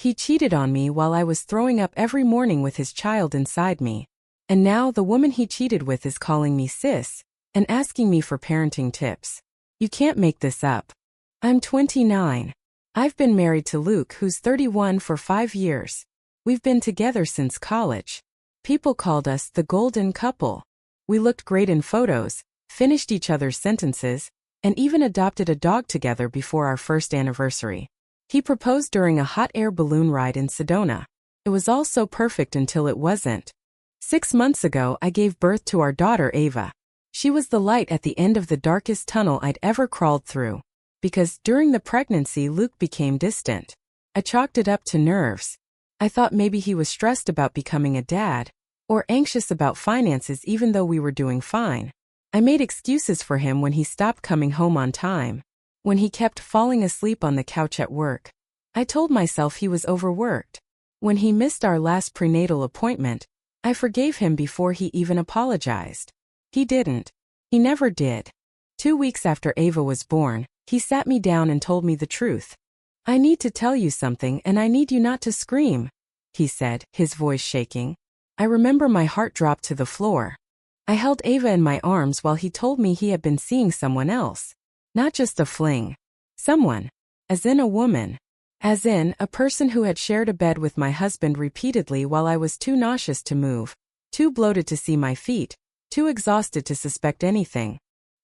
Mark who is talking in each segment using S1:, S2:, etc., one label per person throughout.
S1: He cheated on me while I was throwing up every morning with his child inside me. And now the woman he cheated with is calling me sis and asking me for parenting tips. You can't make this up. I'm 29. I've been married to Luke, who's 31, for 5 years. We've been together since college. People called us the golden couple. We looked great in photos, finished each other's sentences, and even adopted a dog together before our first anniversary. He proposed during a hot air balloon ride in Sedona. It was all so perfect until it wasn't. 6 months ago, I gave birth to our daughter Ava. She was the light at the end of the darkest tunnel I'd ever crawled through. Because during the pregnancy, Luke became distant. I chalked it up to nerves. I thought maybe he was stressed about becoming a dad, or anxious about finances even though we were doing fine. I made excuses for him when he stopped coming home on time, when he kept falling asleep on the couch at work. I told myself he was overworked. When he missed our last prenatal appointment, I forgave him before he even apologized. He didn't. He never did. 2 weeks after Ava was born, he sat me down and told me the truth. I need to tell you something and I need you not to scream, he said, his voice shaking. I remember my heart dropped to the floor. I held Ava in my arms while he told me he had been seeing someone else. Not just a fling. Someone. As in a woman. As in, a person who had shared a bed with my husband repeatedly while I was too nauseous to move, too bloated to see my feet, too exhausted to suspect anything.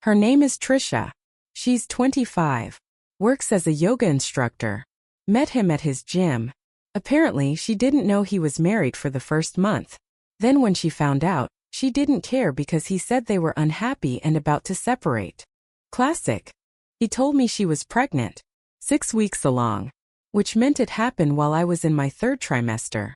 S1: Her name is Trisha. She's 25. Works as a yoga instructor. Met him at his gym. Apparently, she didn't know he was married for the first month. Then when she found out, she didn't care because he said they were unhappy and about to separate. Classic. He told me she was pregnant, 6 weeks along, which meant it happened while I was in my 3rd trimester.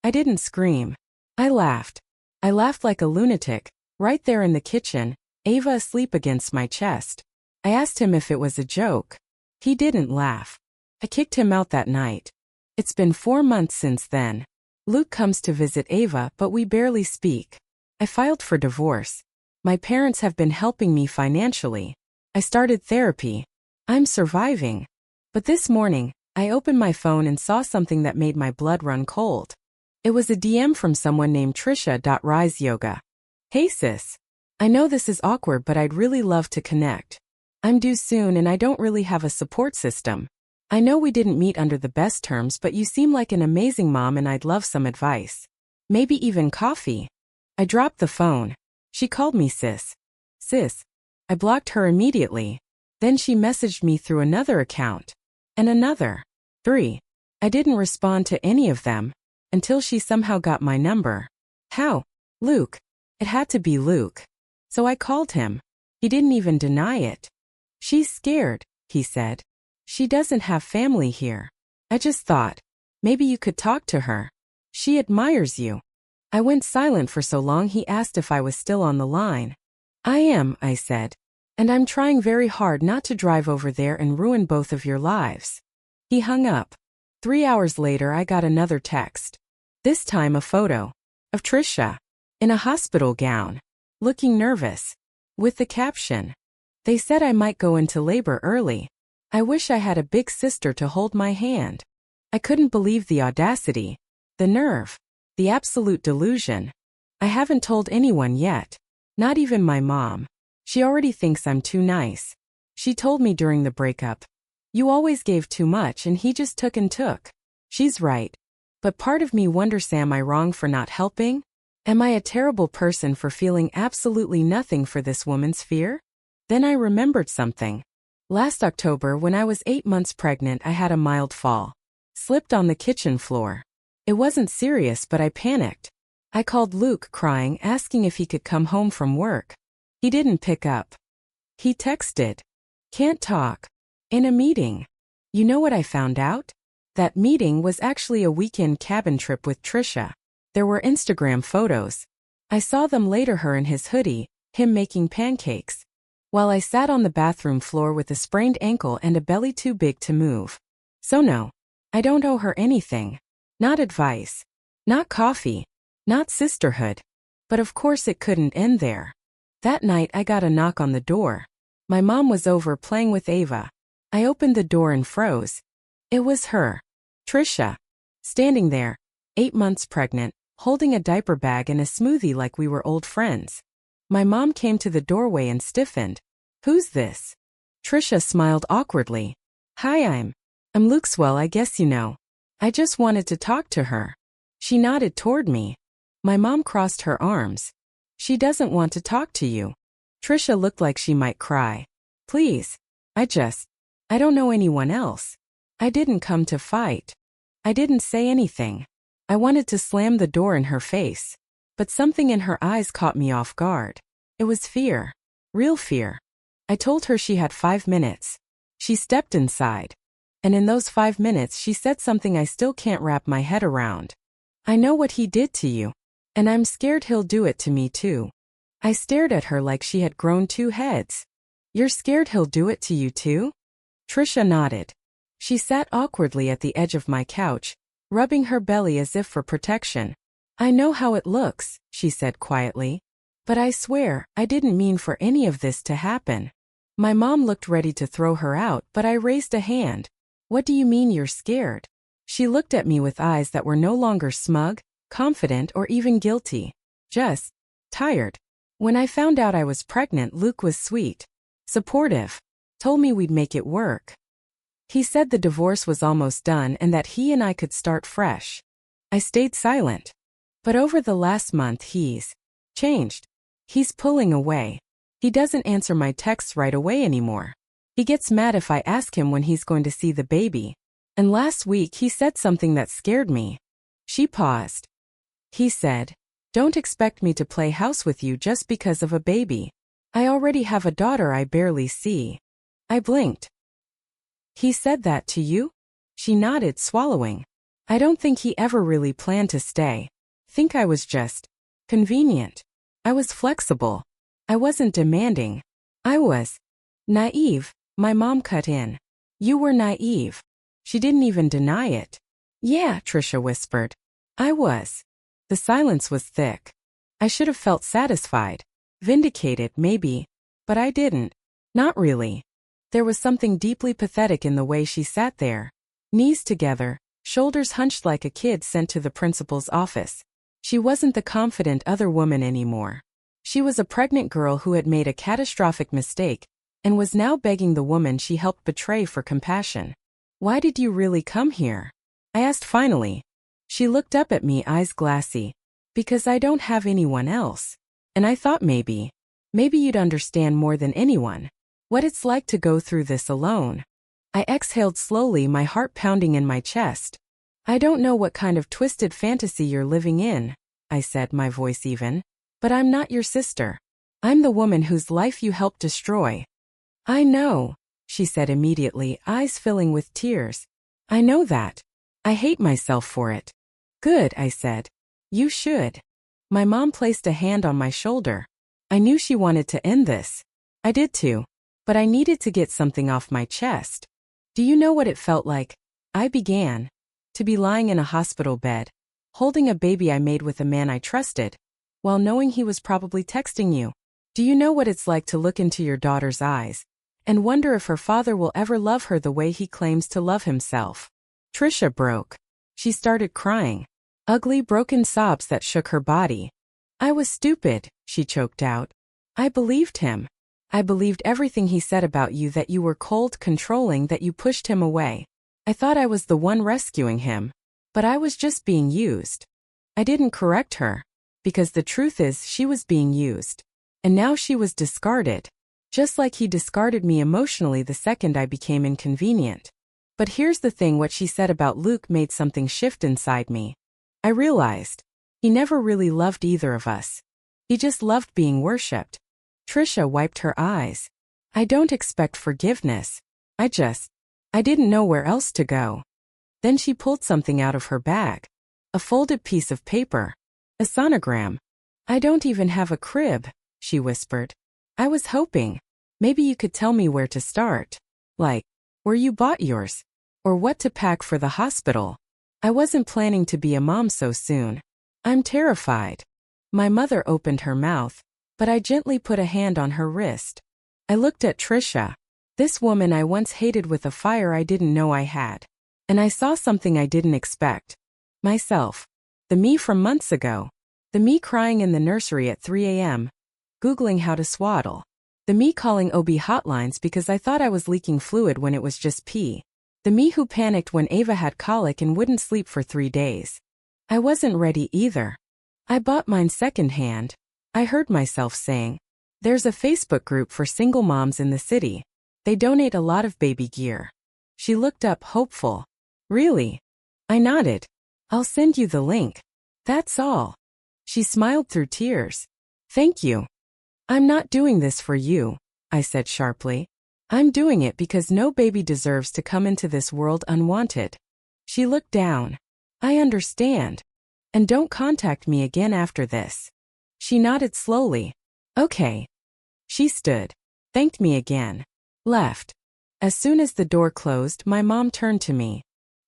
S1: I didn't scream. I laughed. I laughed like a lunatic, right there in the kitchen, Ava asleep against my chest. I asked him if it was a joke. He didn't laugh. I kicked him out that night. It's been 4 months since then. Luke comes to visit Ava, but we barely speak. I filed for divorce. My parents have been helping me financially. I started therapy. I'm surviving. But this morning, I opened my phone and saw something that made my blood run cold. It was a DM from someone named Trisha.Rise Yoga. Hey sis. I know this is awkward, but I'd really love to connect. I'm due soon and I don't really have a support system. I know we didn't meet under the best terms, but you seem like an amazing mom and I'd love some advice. Maybe even coffee. I dropped the phone. She called me sis. Sis. I blocked her immediately. Then she messaged me through another account. And another. 3. I didn't respond to any of them until she somehow got my number. How? Luke. It had to be Luke. So I called him. He didn't even deny it. She's scared, he said. She doesn't have family here. I just thought, maybe you could talk to her. She admires you. I went silent for so long he asked if I was still on the line. I am, I said. And I'm trying very hard not to drive over there and ruin both of your lives. He hung up. 3 hours later I got another text. This time a photo. Of Trisha. In a hospital gown. Looking nervous. With the caption. They said I might go into labor early. I wish I had a big sister to hold my hand. I couldn't believe the audacity. The nerve. The absolute delusion. I haven't told anyone yet. Not even my mom. She already thinks I'm too nice. She told me during the breakup. You always gave too much and he just took and took. She's right. But part of me wonders, am I wrong for not helping? Am I a terrible person for feeling absolutely nothing for this woman's fear? Then I remembered something. Last October when I was 8 months pregnant I had a mild fall. Slipped on the kitchen floor. It wasn't serious but I panicked. I called Luke crying asking if he could come home from work. He didn't pick up. He texted. Can't talk. In a meeting. You know what I found out? That meeting was actually a weekend cabin trip with Trisha. There were Instagram photos. I saw them later, her in his hoodie, him making pancakes. While I sat on the bathroom floor with a sprained ankle and a belly too big to move. So no. I don't owe her anything. Not advice. Not coffee. Not sisterhood. But of course it couldn't end there. That night I got a knock on the door. My mom was over playing with Ava. I opened the door and froze. It was her. Trisha. Standing there, 8 months pregnant, holding a diaper bag and a smoothie like we were old friends. My mom came to the doorway and stiffened. "Who's this?" Trisha smiled awkwardly. "Hi, I'm Luke's. Well, I guess you know. I just wanted to talk to her." She nodded toward me. My mom crossed her arms. "She doesn't want to talk to you." Trisha looked like she might cry. "Please. I don't know anyone else. I didn't come to fight." I didn't say anything. I wanted to slam the door in her face. But something in her eyes caught me off guard. It was fear. Real fear. I told her she had 5 minutes. She stepped inside. And in those 5 minutes she said something I still can't wrap my head around. "I know what he did to you. And I'm scared he'll do it to me too." I stared at her like she had grown 2 heads. "You're scared he'll do it to you too?" Trisha nodded. She sat awkwardly at the edge of my couch, rubbing her belly as if for protection. "I know how it looks," she said quietly. "But I swear, I didn't mean for any of this to happen." My mom looked ready to throw her out, but I raised a hand. "What do you mean you're scared?" She looked at me with eyes that were no longer smug, confident, or even guilty. Just tired. When I found out I was pregnant, Luke was sweet, supportive, told me we'd make it work. He said the divorce was almost done and that he and I could start fresh. I stayed silent. But over the last month he's changed. He's pulling away. He doesn't answer my texts right away anymore. He gets mad if I ask him when he's going to see the baby. And last week he said something that scared me. She paused. He said, "Don't expect me to play house with you just because of a baby. I already have a daughter I barely see." I blinked. "He said that to you?" She nodded, swallowing. "I don't think he ever really planned to stay. Think I was just convenient. I was flexible. I wasn't demanding. I was naive." My mom cut in. "You were naive." She didn't even deny it. "Yeah," Trisha whispered. "I was." The silence was thick. I should have felt satisfied. Vindicated, maybe. But I didn't. Not really. There was something deeply pathetic in the way she sat there. Knees together, shoulders hunched like a kid sent to the principal's office. She wasn't the confident other woman anymore. She was a pregnant girl who had made a catastrophic mistake and was now begging the woman she helped betray for compassion. "Why did you really come here?" I asked finally. She looked up at me, eyes glassy. "Because I don't have anyone else. And I thought maybe you'd understand more than anyone what it's like to go through this alone." I exhaled slowly, my heart pounding in my chest. "I don't know what kind of twisted fantasy you're living in," I said, my voice even. "But I'm not your sister. I'm the woman whose life you helped destroy." "I know," she said immediately, eyes filling with tears. "I know that. I hate myself for it." "Good," I said. "You should." My mom placed a hand on my shoulder. I knew she wanted to end this. I did too. But I needed to get something off my chest. "Do you know what it felt like?" I began. "To be lying in a hospital bed, holding a baby I made with a man I trusted, while knowing he was probably texting you. Do you know what it's like to look into your daughter's eyes and wonder if her father will ever love her the way he claims to love himself?" Trisha broke. She started crying. Ugly, broken sobs that shook her body. "I was stupid," she choked out. "I believed him. I believed everything he said about you, that you were cold, controlling, that you pushed him away. I thought I was the one rescuing him. But I was just being used." I didn't correct her. Because the truth is, she was being used. And now she was discarded. Just like he discarded me emotionally the second I became inconvenient. But here's the thing, what she said about Luke made something shift inside me. I realized he never really loved either of us. He just loved being worshipped. Trisha wiped her eyes. "I don't expect forgiveness. I didn't know where else to go." Then she pulled something out of her bag. A folded piece of paper. A sonogram. "I don't even have a crib," she whispered. "I was hoping maybe you could tell me where to start. Like, where you bought yours. Or what to pack for the hospital. I wasn't planning to be a mom so soon. I'm terrified." My mother opened her mouth, but I gently put a hand on her wrist. I looked at Trisha. This woman I once hated with a fire I didn't know I had. And I saw something I didn't expect. Myself. The me from months ago. The me crying in the nursery at 3 a.m., Googling how to swaddle. The me calling OB hotlines because I thought I was leaking fluid when it was just pee. The me who panicked when Ava had colic and wouldn't sleep for 3 days. I wasn't ready either. I bought mine secondhand. I heard myself saying, "There's a Facebook group for single moms in the city. They donate a lot of baby gear." She looked up, hopeful. "Really?" I nodded. "I'll send you the link. That's all." She smiled through tears. "Thank you." "I'm not doing this for you," I said sharply. "I'm doing it because no baby deserves to come into this world unwanted." She looked down. "I understand. And don't contact me again after this." She nodded slowly. "Okay." She stood, thanked me again, left. As soon as the door closed, my mom turned to me.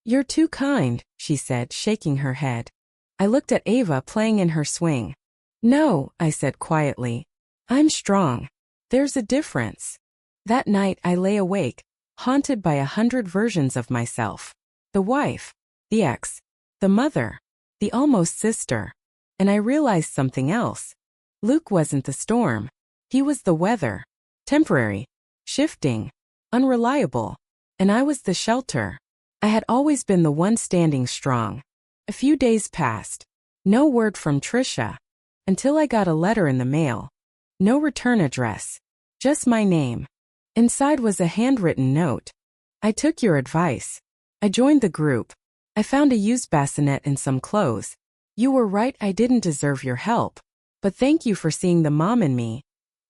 S1: "You're too kind," she said, shaking her head. I looked at Ava playing in her swing. "No," I said quietly. "I'm strong. There's a difference." That night I lay awake, haunted by 100 versions of myself. The wife, the ex, the mother, the almost sister. And I realized something else. Luke wasn't the storm. He was the weather. Temporary, shifting, unreliable. And I was the shelter. I had always been the one standing strong. A few days passed. No word from Trisha. Until I got a letter in the mail. No return address. Just my name. Inside was a handwritten note. "I took your advice. I joined the group. I found a used bassinet and some clothes. You were right, I didn't deserve your help. But thank you for seeing the mom in me.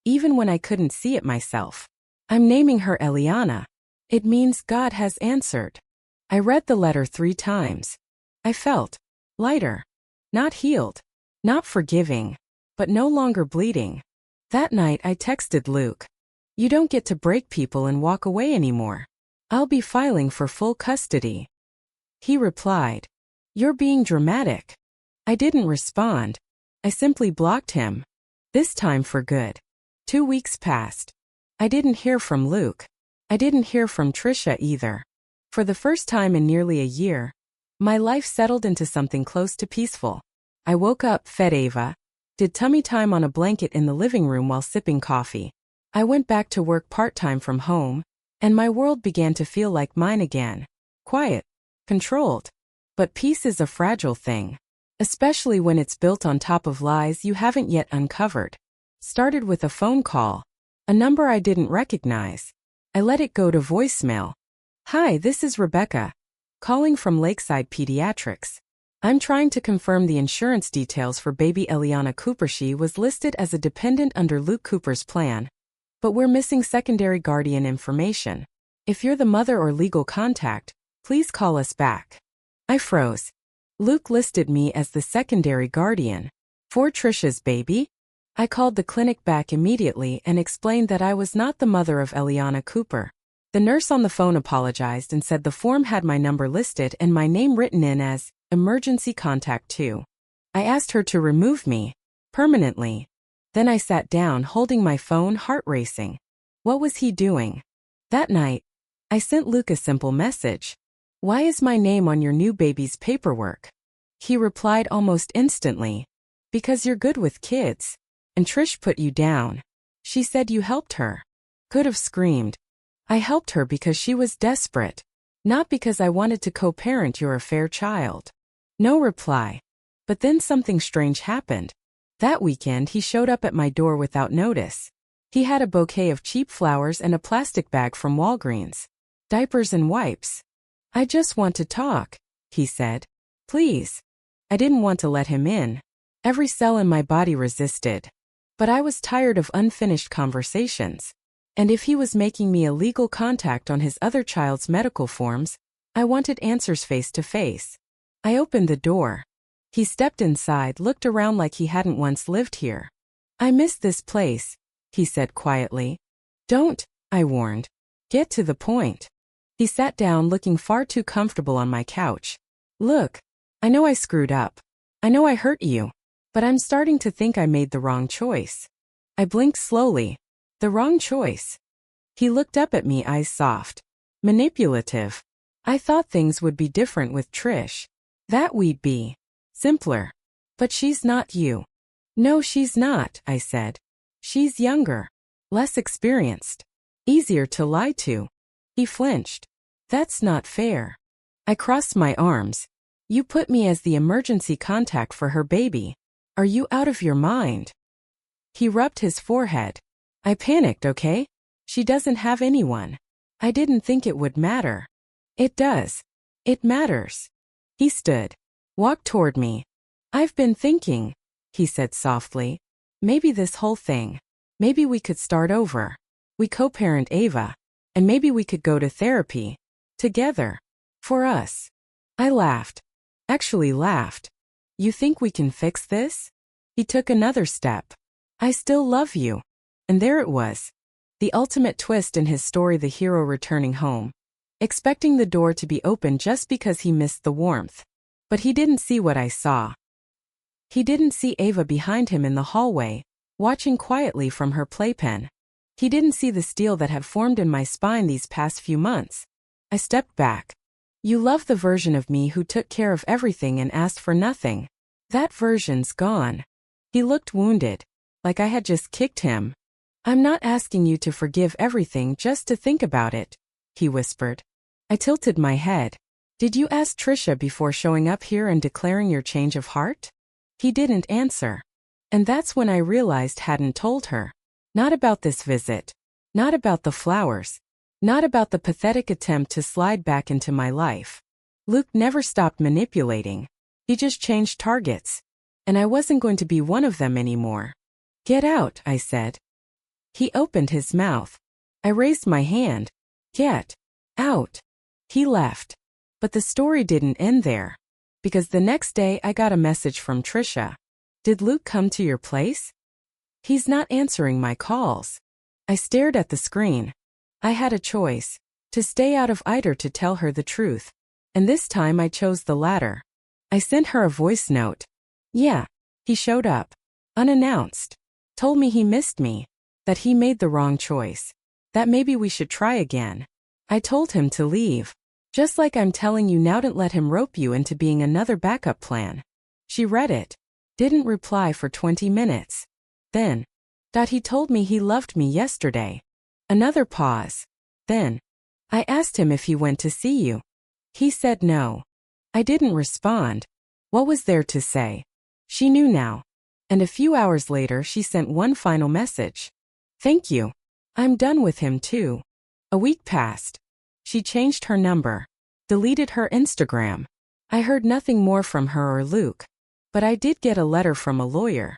S1: Even when I couldn't see it myself. I'm naming her Eliana. It means God has answered." I read the letter 3 times. I felt lighter. Not healed. Not forgiving. But no longer bleeding. That night I texted Luke. "You don't get to break people and walk away anymore. I'll be filing for full custody." He replied, "You're being dramatic." I didn't respond. I simply blocked him. This time for good. 2 weeks passed. I didn't hear from Luke. I didn't hear from Trisha either. For the first time in nearly a year, my life settled into something close to peaceful. I woke up, fed Ava, did tummy time on a blanket in the living room while sipping coffee. I went back to work part-time from home, and my world began to feel like mine again. Quiet. Controlled. But peace is a fragile thing. Especially when it's built on top of lies you haven't yet uncovered. Started with a phone call. A number I didn't recognize. I let it go to voicemail. "Hi, this is Rebecca. Calling from Lakeside Pediatrics. I'm trying to confirm the insurance details for baby Eliana Cooper. She was listed as a dependent under Luke Cooper's plan. But we're missing secondary guardian information. If you're the mother or legal contact, please call us back." I froze. Luke listed me as the secondary guardian. For Trisha's baby? I called the clinic back immediately and explained that I was not the mother of Eliana Cooper. The nurse on the phone apologized and said the form had my number listed and my name written in as emergency contact 2. I asked her to remove me permanently. Then I sat down holding my phone, heart racing. What was he doing? That night, I sent Luke a simple message. "Why is my name on your new baby's paperwork?" He replied almost instantly. "Because you're good with kids. And Trish put you down. She said you helped her." Could have screamed. I helped her because she was desperate. Not because I wanted to co-parent your affair child. No reply. But then something strange happened. That weekend he showed up at my door without notice. He had a bouquet of cheap flowers and a plastic bag from Walgreens. Diapers and wipes. "I just want to talk," he said. "Please." I didn't want to let him in. Every cell in my body resisted. But I was tired of unfinished conversations. And if he was making me a legal contact on his other child's medical forms, I wanted answers face to face. I opened the door. He stepped inside, looked around like he hadn't once lived here. "I miss this place," he said quietly. "Don't," I warned. "Get to the point." He sat down looking far too comfortable on my couch. "Look, I know I screwed up. I know I hurt you. But I'm starting to think I made the wrong choice." I blinked slowly. The wrong choice. He looked up at me, eyes soft. Manipulative. I thought things would be different with Trish. That we'd be simpler. But she's not you. No, she's not, I said. She's younger, less experienced, easier to lie to. He flinched. That's not fair. I crossed my arms. You put me as the emergency contact for her baby. Are you out of your mind? He rubbed his forehead. I panicked, okay? She doesn't have anyone. I didn't think it would matter. It does. It matters. He stood, walked toward me. I've been thinking, he said softly. Maybe this whole thing. Maybe we could start over. We co-parent Ava. And maybe we could go to therapy. Together. For us. I laughed. Actually laughed. You think we can fix this? He took another step. I still love you. And there it was. The ultimate twist in his story, the hero returning home, expecting the door to be open just because he missed the warmth. But he didn't see what I saw. He didn't see Ava behind him in the hallway, watching quietly from her playpen. He didn't see the steel that had formed in my spine these past few months. I stepped back. You love the version of me who took care of everything and asked for nothing. That version's gone. He looked wounded, like I had just kicked him. I'm not asking you to forgive everything just to think about it, he whispered. I tilted my head. Did you ask Trisha before showing up here and declaring your change of heart? He didn't answer. And that's when I realized hadn't told her. Not about this visit. Not about the flowers. Not about the pathetic attempt to slide back into my life. Luke never stopped manipulating. He just changed targets. And I wasn't going to be one of them anymore. Get out, I said. He opened his mouth. I raised my hand. Get out. He left. But the story didn't end there. Because the next day I got a message from Trisha. Did Luke come to your place? He's not answering my calls. I stared at the screen. I had a choice. To stay out of it or to tell her the truth. And this time I chose the latter. I sent her a voice note. Yeah. He showed up. Unannounced. Told me he missed me. That he made the wrong choice. That maybe we should try again. I told him to leave. Just like I'm telling you now, don't let him rope you into being another backup plan. She read it. Didn't reply for 20 minutes. Then. He told me he loved me yesterday. Another pause. Then. I asked him if he went to see you. He said no. I didn't respond. What was there to say? She knew now. And a few hours later she sent one final message. Thank you. I'm done with him too. A week passed. She changed her number. Deleted her Instagram. I heard nothing more from her or Luke. But I did get a letter from a lawyer.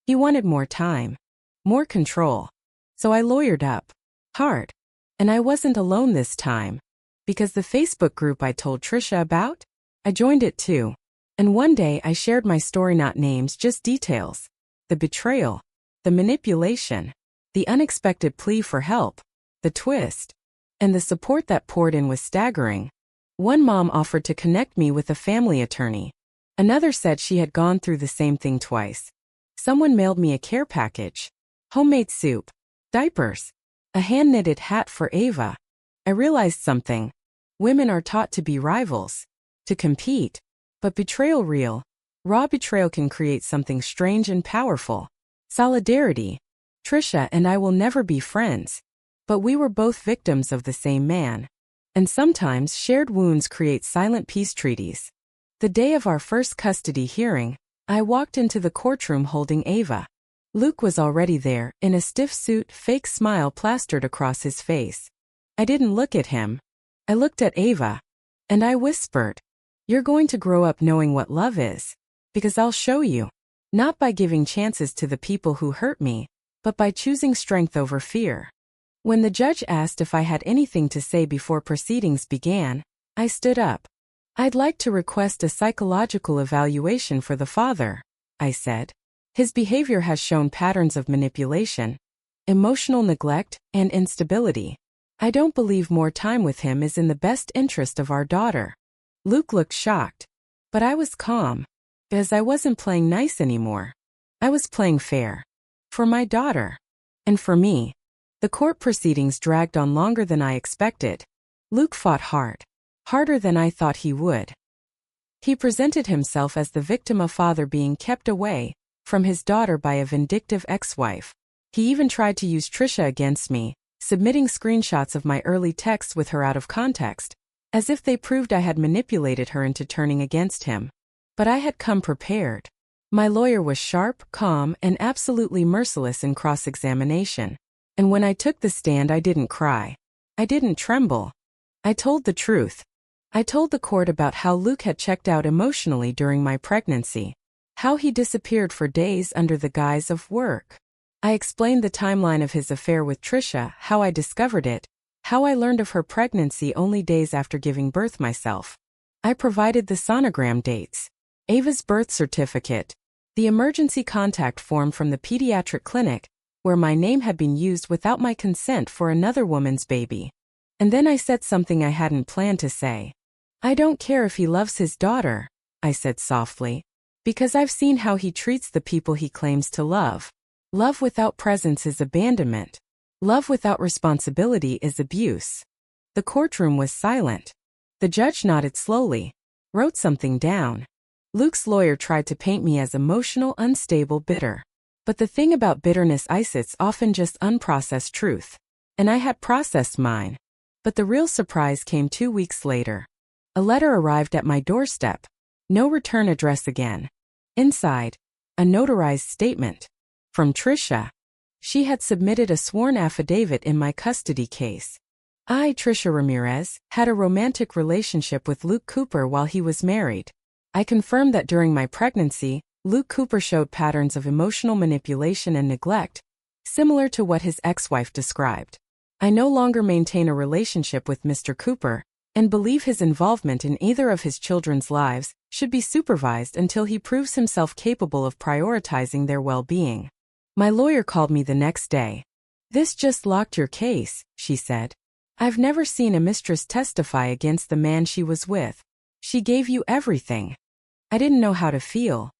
S1: He wanted more time. More control. So I lawyered up. Hard. And I wasn't alone this time. Because the Facebook group I told Trisha about, I joined it too. And one day I shared my story, not names, just details. The betrayal. The manipulation. The unexpected plea for help. The twist. And the support that poured in was staggering. One mom offered to connect me with a family attorney. Another said she had gone through the same thing twice. Someone mailed me a care package. Homemade soup. Diapers. A hand-knitted hat for Ava. I realized something. Women are taught to be rivals. To compete. But betrayal, real, raw betrayal, can create something strange and powerful. Solidarity. Trisha and I will never be friends. But we were both victims of the same man. And sometimes shared wounds create silent peace treaties. The day of our first custody hearing, I walked into the courtroom holding Ava. Luke was already there, in a stiff suit, fake smile plastered across his face. I didn't look at him. I looked at Ava. And I whispered, "You're going to grow up knowing what love is. Because I'll show you. Not by giving chances to the people who hurt me, but by choosing strength over fear." When the judge asked if I had anything to say before proceedings began, I stood up. "I'd like to request a psychological evaluation for the father," I said. "His behavior has shown patterns of manipulation, emotional neglect, and instability. I don't believe more time with him is in the best interest of our daughter." Luke looked shocked. But I was calm. Because I wasn't playing nice anymore. I was playing fair. For my daughter. And for me. The court proceedings dragged on longer than I expected. Luke fought hard. Harder than I thought he would. He presented himself as the victim of father being kept away from his daughter by a vindictive ex-wife. He even tried to use Trisha against me, submitting screenshots of my early texts with her out of context, as if they proved I had manipulated her into turning against him. But I had come prepared. My lawyer was sharp, calm, and absolutely merciless in cross-examination. And when I took the stand, I didn't cry. I didn't tremble. I told the truth. I told the court about how Luke had checked out emotionally during my pregnancy, how he disappeared for days under the guise of work. I explained the timeline of his affair with Trisha, how I discovered it, how I learned of her pregnancy only days after giving birth myself. I provided the sonogram dates, Ava's birth certificate, the emergency contact form from the pediatric clinic, where my name had been used without my consent for another woman's baby. And then I said something I hadn't planned to say. I don't care if he loves his daughter, I said softly, because I've seen how he treats the people he claims to love. Love without presence is abandonment. Love without responsibility is abuse. The courtroom was silent. The judge nodded slowly, wrote something down. Luke's lawyer tried to paint me as emotional, unstable, bitter. But the thing about bitterness is it's often just unprocessed truth. And I had processed mine. But the real surprise came 2 weeks later. A letter arrived at my doorstep. No return address again. Inside, a notarized statement. From Trisha. She had submitted a sworn affidavit in my custody case. I, Trisha Ramirez, had a romantic relationship with Luke Cooper while he was married. I confirmed that during my pregnancy, Luke Cooper showed patterns of emotional manipulation and neglect, similar to what his ex-wife described. I no longer maintain a relationship with Mr. Cooper, and believe his involvement in either of his children's lives should be supervised until he proves himself capable of prioritizing their well-being. My lawyer called me the next day. "This just locked your case," she said. "I've never seen a mistress testify against the man she was with. She gave you everything." I didn't know how to feel.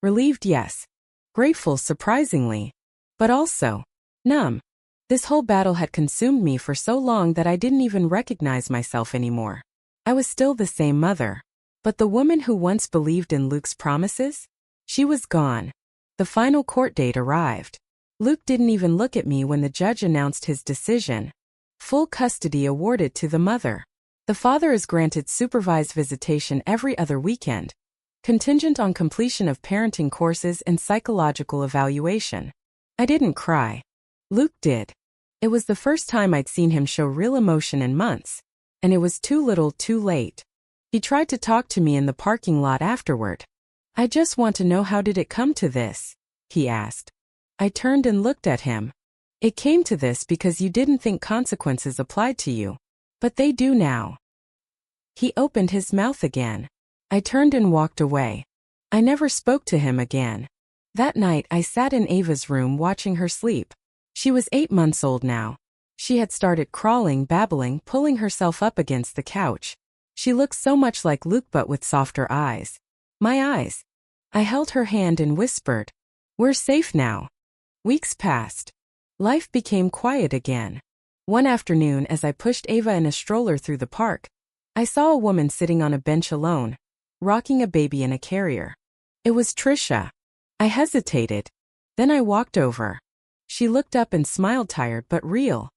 S1: Relieved, yes. Grateful, surprisingly. But also numb. This whole battle had consumed me for so long that I didn't even recognize myself anymore. I was still the same mother. But the woman who once believed in Luke's promises? She was gone. The final court date arrived. Luke didn't even look at me when the judge announced his decision. Full custody awarded to the mother. The father is granted supervised visitation every other weekend, contingent on completion of parenting courses and psychological evaluation. I didn't cry. Luke did. It was the first time I'd seen him show real emotion in months, and it was too little, too late. He tried to talk to me in the parking lot afterward. "I just want to know, how did it come to this?" he asked. I turned and looked at him. "It came to this because you didn't think consequences applied to you. But they do now." He opened his mouth again. I turned and walked away. I never spoke to him again. That night I sat in Ava's room watching her sleep. She was 8 months old now. She had started crawling, babbling, pulling herself up against the couch. She looked so much like Luke but with softer eyes. My eyes. I held her hand and whispered, "We're safe now." Weeks passed. Life became quiet again. One afternoon, as I pushed Ava in a stroller through the park, I saw a woman sitting on a bench alone, rocking a baby in a carrier. It was Trisha. I hesitated. Then I walked over. She looked up and smiled, tired but real.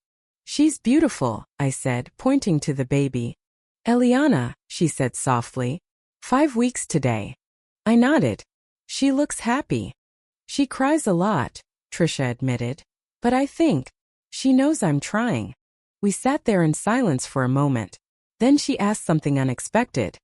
S1: "She's beautiful," I said, pointing to the baby. "Eliana," she said softly. 5 weeks today." I nodded. "She looks happy." "She cries a lot," Trisha admitted. "But I think she knows I'm trying." We sat there in silence for a moment. Then she asked something unexpected.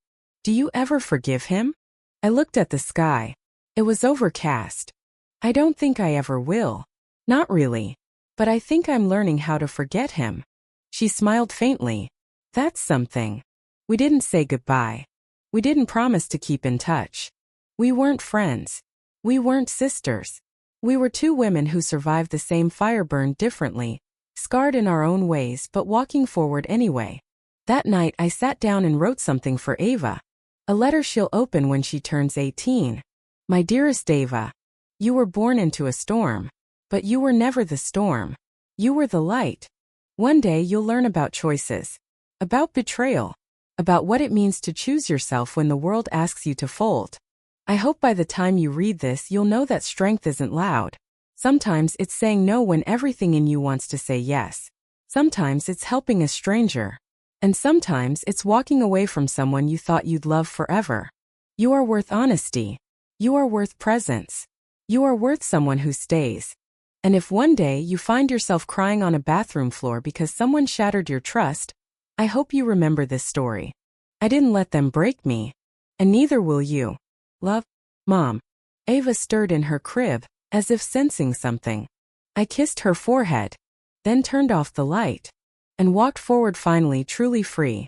S1: "Do you ever forgive him?" I looked at the sky. It was overcast. "I don't think I ever will." "Not really. But I think I'm learning how to forget him." She smiled faintly. "That's something." We didn't say goodbye. We didn't promise to keep in touch. We weren't friends. We weren't sisters. We were two women who survived the same fire, burned differently, scarred in our own ways but walking forward anyway. That night I sat down and wrote something for Ava. A letter she'll open when she turns 18. "My dearest Ava, you were born into a storm. But you were never the storm. You were the light. One day you'll learn about choices. About betrayal. about what it means to choose yourself when the world asks you to fold. I hope by the time you read this you'll know that strength isn't loud. Sometimes it's saying no when everything in you wants to say yes. Sometimes it's helping a stranger. And sometimes it's walking away from someone you thought you'd love forever. You are worth honesty. You are worth presence. You are worth someone who stays. And if one day you find yourself crying on a bathroom floor because someone shattered your trust, I hope you remember this story. I didn't let them break me. And neither will you. Love, Mom. Ava stirred in her crib, as if sensing something. I kissed her forehead, then turned off the light, and walked forward finally truly free.